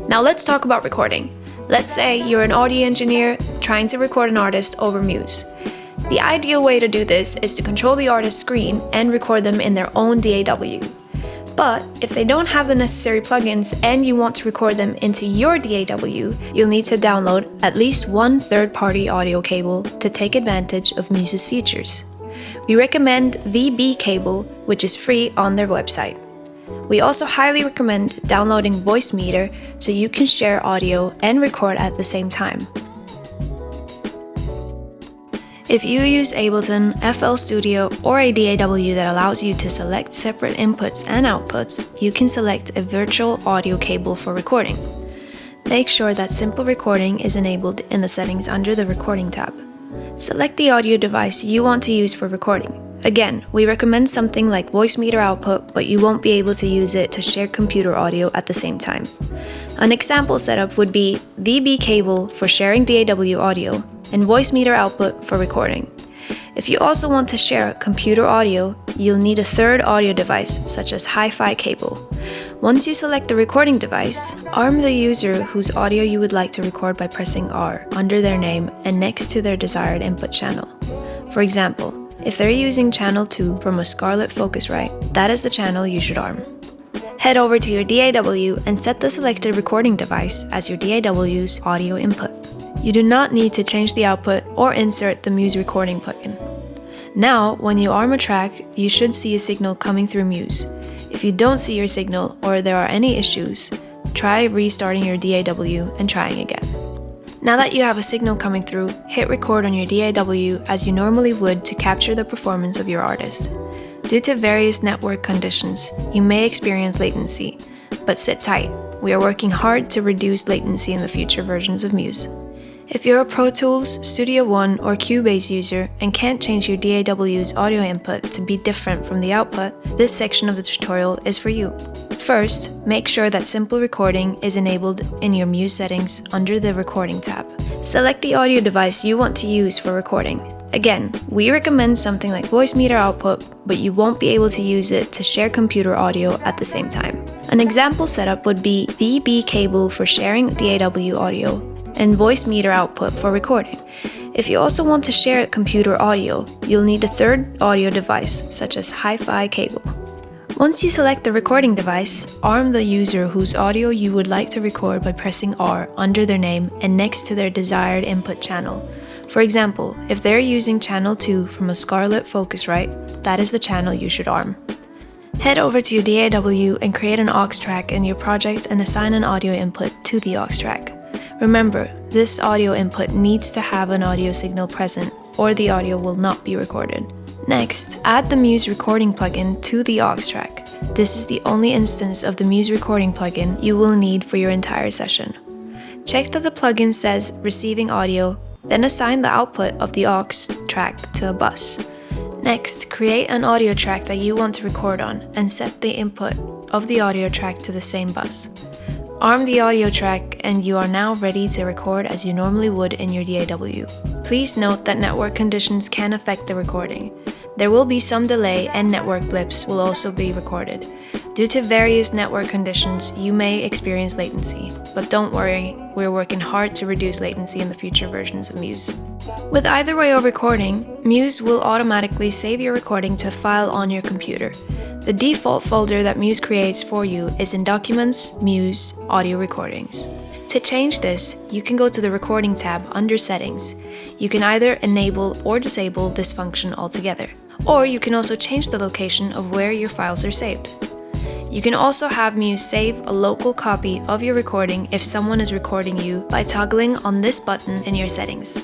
Now let's talk about recording. Let's say you're an audio engineer trying to record an artist over Muse. The ideal way to do this is to control the artist's screen and record them in their own DAW. But if they don't have the necessary plugins and you want to record them into your DAW, you'll need to download at least one third-party audio cable to take advantage of Muse's features. We recommend the B cable, which is free on their website. We also highly recommend downloading Voicemeeter so you can share audio and record at the same time. If you use Ableton, FL Studio, or a DAW that allows you to select separate inputs and outputs, you can select a virtual audio cable for recording. Make sure that simple recording is enabled in the settings under the Recording tab. Select the audio device you want to use for recording. Again, we recommend something like Voicemeeter output, but you won't be able to use it to share computer audio at the same time. An example setup would be the B cable for sharing DAW audio and Voicemeeter output for recording. If you also want to share computer audio, you'll need a third audio device, such as Hi-Fi cable. Once you select the recording device, arm the user whose audio you would like to record by pressing R under their name and next to their desired input channel. For example, if they're using channel 2 from a Scarlett Focusrite, that is the channel you should arm. Head over to your DAW and set the selected recording device as your DAW's audio input. You do not need to change the output or insert the Muse recording plugin. Now, when you arm a track, you should see a signal coming through Muse. If you don't see your signal or there are any issues, try restarting your DAW and trying again. Now that you have a signal coming through, hit record on your DAW as you normally would to capture the performance of your artist. Due to various network conditions, you may experience latency, but sit tight. We are working hard to reduce latency in the future versions of Muse. If you're a Pro Tools, Studio One, or Cubase user and can't change your DAW's audio input to be different from the output, this section of the tutorial is for you. First, make sure that simple recording is enabled in your Muse settings under the Recording tab. Select the audio device you want to use for recording. Again, we recommend something like Voicemeeter output, but you won't be able to use it to share computer audio at the same time. An example setup would be the B cable for sharing DAW audio and Voicemeeter output for recording. If you also want to share computer audio, you'll need a third audio device, such as Hi-Fi cable. Once you select the recording device, arm the user whose audio you would like to record by pressing R under their name and next to their desired input channel. For example, if they're using channel 2 from a Scarlett Focusrite, that is the channel you should arm. Head over to your DAW and create an aux track in your project and assign an audio input to the aux track. Remember, this audio input needs to have an audio signal present or the audio will not be recorded. Next, add the Muse recording plugin to the aux track. This is the only instance of the Muse recording plugin you will need for your entire session. Check that the plugin says receiving audio, then assign the output of the aux track to a bus. Next, create an audio track that you want to record on and set the input of the audio track to the same bus. Arm the audio track and you are now ready to record as you normally would in your DAW. Please note that network conditions can affect the recording. There will be some delay and network blips will also be recorded. Due to various network conditions, you may experience latency, but don't worry, we're working hard to reduce latency in the future versions of Muse. With either way of recording, Muse will automatically save your recording to a file on your computer. The default folder that Muse creates for you is in Documents, Muse, Audio Recordings. To change this, you can go to the Recording tab under Settings. You can either enable or disable this function altogether, or you can also change the location of where your files are saved. You can also have Muse save a local copy of your recording if someone is recording you by toggling on this button in your settings.